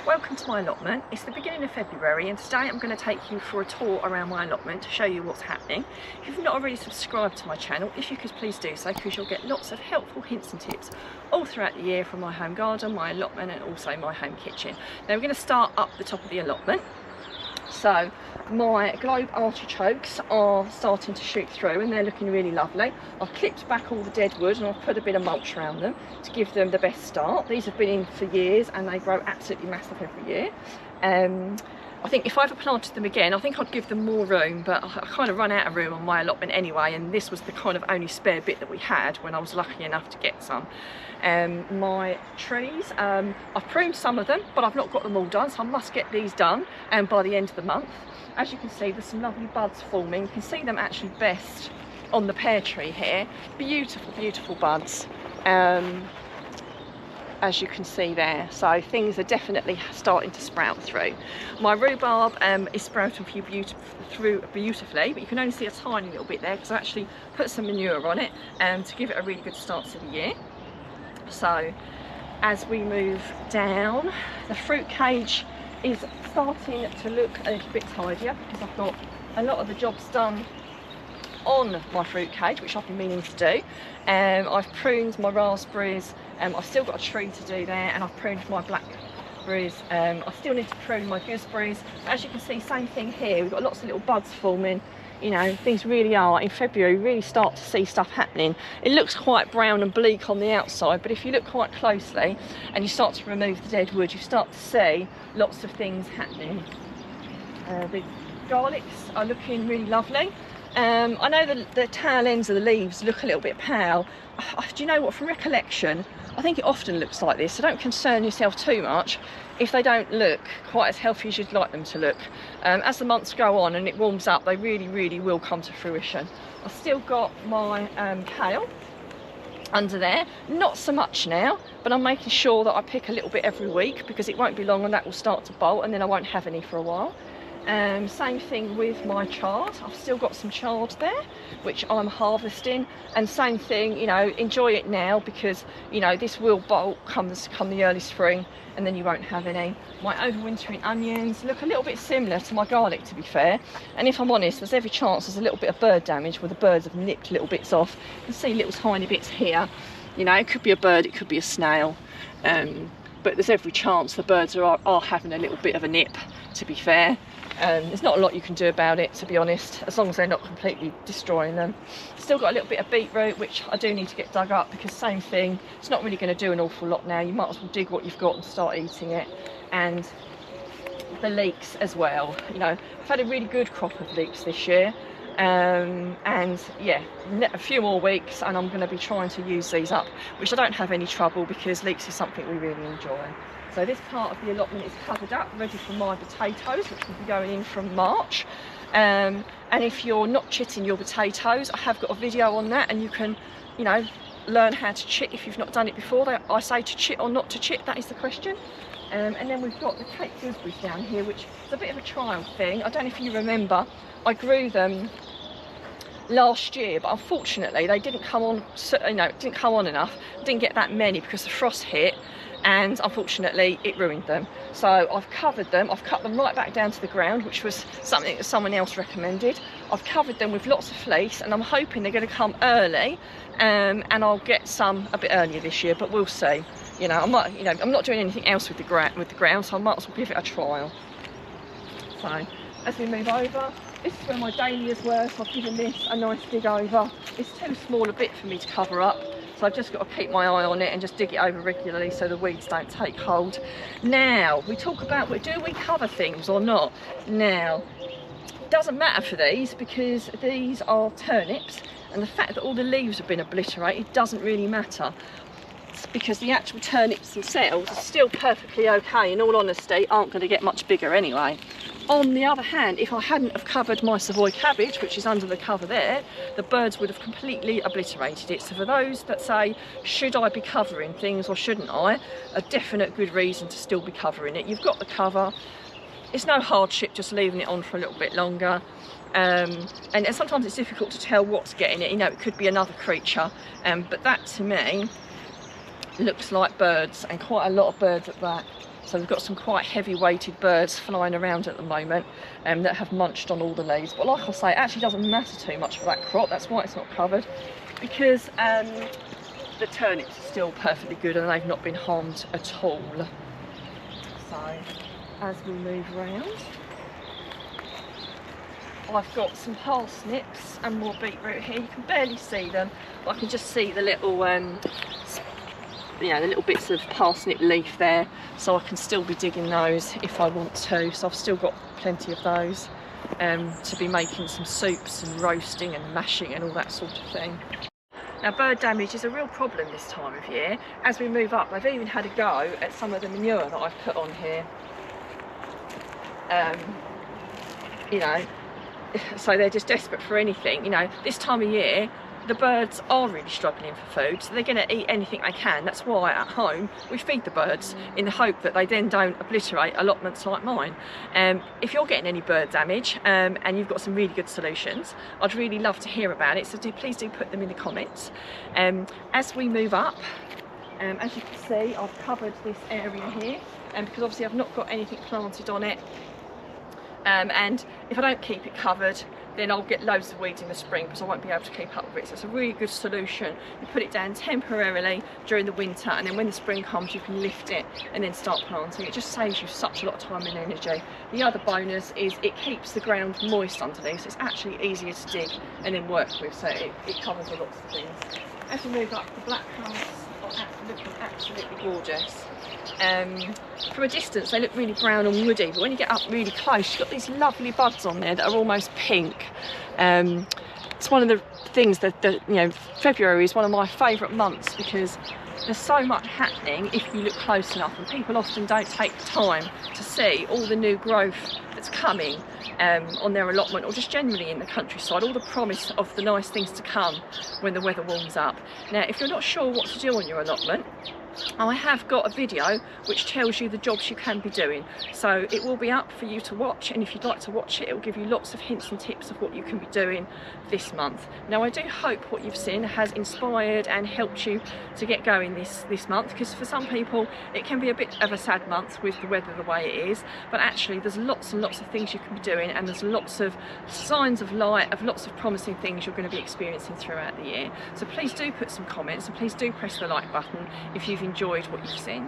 Welcome to my allotment. It's the beginning of February and today I'm going to take you for a tour around my allotment to show you what's happening. If you've not already subscribed to my channel, if you could please do so, because you'll get lots of helpful hints and tips all throughout the year from my home garden, my allotment and also my home kitchen. Now we're going to start up the top of the allotment. So my globe artichokes are starting to shoot through and they're looking really lovely. I've clipped back all the dead wood and I've put a bit of mulch around them to give them the best start. These have been in for years and they grow absolutely massive every year. I think if I ever planted them again, I think I'd give them more room, but I kind of run out of room on my allotment anyway, and this was the kind of only spare bit that we had when I was lucky enough to get some. My trees, I've pruned some of them, but I've not got them all done, so I must get these done by the end of the month. As you can see, there's some lovely buds forming. You can see them actually best on the pear tree here. Beautiful, beautiful buds. As you can see there, so things are definitely starting to sprout through. My rhubarb is sprouting through beautifully, but you can only see a tiny little bit there because I actually put some manure on it to give it a really good start to the year. So as we move down, the fruit cage is starting to look a little bit tidier because I've got a lot of the jobs done on my fruit cage, which I've been meaning to do. I've pruned my raspberries, I've still got a tree to do there, and I've pruned my blackberries. I still need to prune my gooseberries. As you can see, same thing here, we've got lots of little buds forming. You know, things really are, in February, really start to see stuff happening. It looks quite brown and bleak on the outside, but if you look quite closely and you start to remove the dead wood, you start to see lots of things happening. The garlics are looking really lovely. I know the tail ends of the leaves look a little bit pale. Do you know what, from recollection, I think it often looks like this, so don't concern yourself too much if they don't look quite as healthy as you'd like them to look. As the months go on and it warms up, they really will come to fruition. I've still got my kale under there, not so much now, but I'm making sure that I pick a little bit every week because it won't be long and that will start to bolt and then I won't have any for a while. Same thing with my chard. I've still got some chard there which I'm harvesting, and same thing, you know, enjoy it now because you know this will bolt come the early spring and then you won't have any. My overwintering onions look a little bit similar to my garlic, to be fair, and if I'm honest, there's every chance there's a little bit of bird damage where the birds have nipped little bits off. You can see little tiny bits here, you know, it could be a bird, it could be a snail, but there's every chance the birds are having a little bit of a nip, to be fair. There's not a lot you can do about it, to be honest, as long as they're not completely destroying them. Still got a little bit of beetroot, which I do need to get dug up because same thing, it's not really going to do an awful lot now. You might as well dig what you've got and start eating it. And the leeks as well, you know, I've had a really good crop of leeks this year. And yeah, a few more weeks and I'm going to be trying to use these up, which I don't have any trouble because leeks is something we really enjoy. So this part of the allotment is covered up, ready for my potatoes, which will be going in from March. And if you're not chitting your potatoes, I have got a video on that, and you can, you know, learn how to chit if you've not done it before. I say to chit or not to chit, that is the question. And then we've got the Cape gooseberries down here, which is a bit of a trial thing. I don't know if you remember, I grew them last year, but unfortunately they didn't come on, you know, it didn't come on enough. Didn't get that many because the frost hit, and unfortunately it ruined them. So I've covered them, I've cut them right back down to the ground, which was something that someone else recommended. I've covered them with lots of fleece and I'm hoping they're going to come early, and I'll get some a bit earlier this year, but we'll see. You know, I'm not doing anything else with the ground, so I might as well give it a trial. So as we move over, this is where my dahlias were, so I've given this a nice dig over. It's too small a bit for me to cover up, so I've just got to keep my eye on it and just dig it over regularly so the weeds don't take hold. Now, we talk about, do we cover things or not? Now, it doesn't matter for these because these are turnips, and the fact that all the leaves have been obliterated doesn't really matter, because the actual turnips themselves are still perfectly okay, in all honesty, aren't going to get much bigger anyway. On the other hand, if I hadn't have covered my Savoy cabbage, which is under the cover there, the birds would have completely obliterated it. So for those that say, should I be covering things or shouldn't I, a definite good reason to still be covering it. You've got the cover, it's no hardship just leaving it on for a little bit longer. And sometimes it's difficult to tell what's getting it, you know, it could be another creature, but that to me looks like birds, and quite a lot of birds at that. So we've got some quite heavy weighted birds flying around at the moment that have munched on all the leaves. But like I say, it actually doesn't matter too much for that crop. That's why it's not covered, because the turnips are still perfectly good and they've not been harmed at all. So as we move around, I've got some parsnips and more beetroot here. You can barely see them, but I can just see the little the little bits of parsnip leaf there, so I can still be digging those if I want to. So I've still got plenty of those to be making some soups and roasting and mashing and all that sort of thing. Now, bird damage is a real problem this time of year. As we move up, I've even had a go at some of the manure that I've put on here. So they're just desperate for anything. This time of year, the birds are really struggling for food, so they're going to eat anything they can. That's why at home we feed the birds in the hope that they then don't obliterate allotments like mine. If you're getting any bird damage and you've got some really good solutions, I'd really love to hear about it, so please do put them in the comments. As we move up, as you can see, I've covered this area here, because obviously I've not got anything planted on it. And if I don't keep it covered, then I'll get loads of weeds in the spring because I won't be able to keep up with it. So it's a really good solution. You put it down temporarily during the winter, and then when the spring comes you can lift it and then start planting. It just saves you such a lot of time and energy. The other bonus is it keeps the ground moist underneath, so it's actually easier to dig and then work with, so it covers a lot of things. As we move up, the black plants are looking absolutely gorgeous. From a distance they look really brown and woody, but when you get up really close you've got these lovely buds on there that are almost pink. It's one of the things that February is one of my favourite months because there's so much happening if you look close enough, and people often don't take the time to see all the new growth that's coming on their allotment, or just generally in the countryside, all the promise of the nice things to come when the weather warms up. Now, if you're not sure what to do on your allotment, I have got a video which tells you the jobs you can be doing, so it will be up for you to watch, and if you'd like to watch it, it will give you lots of hints and tips of what you can be doing this month. Now, I do hope what you've seen has inspired and helped you to get going this month, because for some people it can be a bit of a sad month with the weather the way it is, but actually there's lots and lots of things you can be doing, and there's lots of signs of light, of lots of promising things you're going to be experiencing throughout the year. So please do put some comments, and please do press the like button if you've enjoyed what you've seen.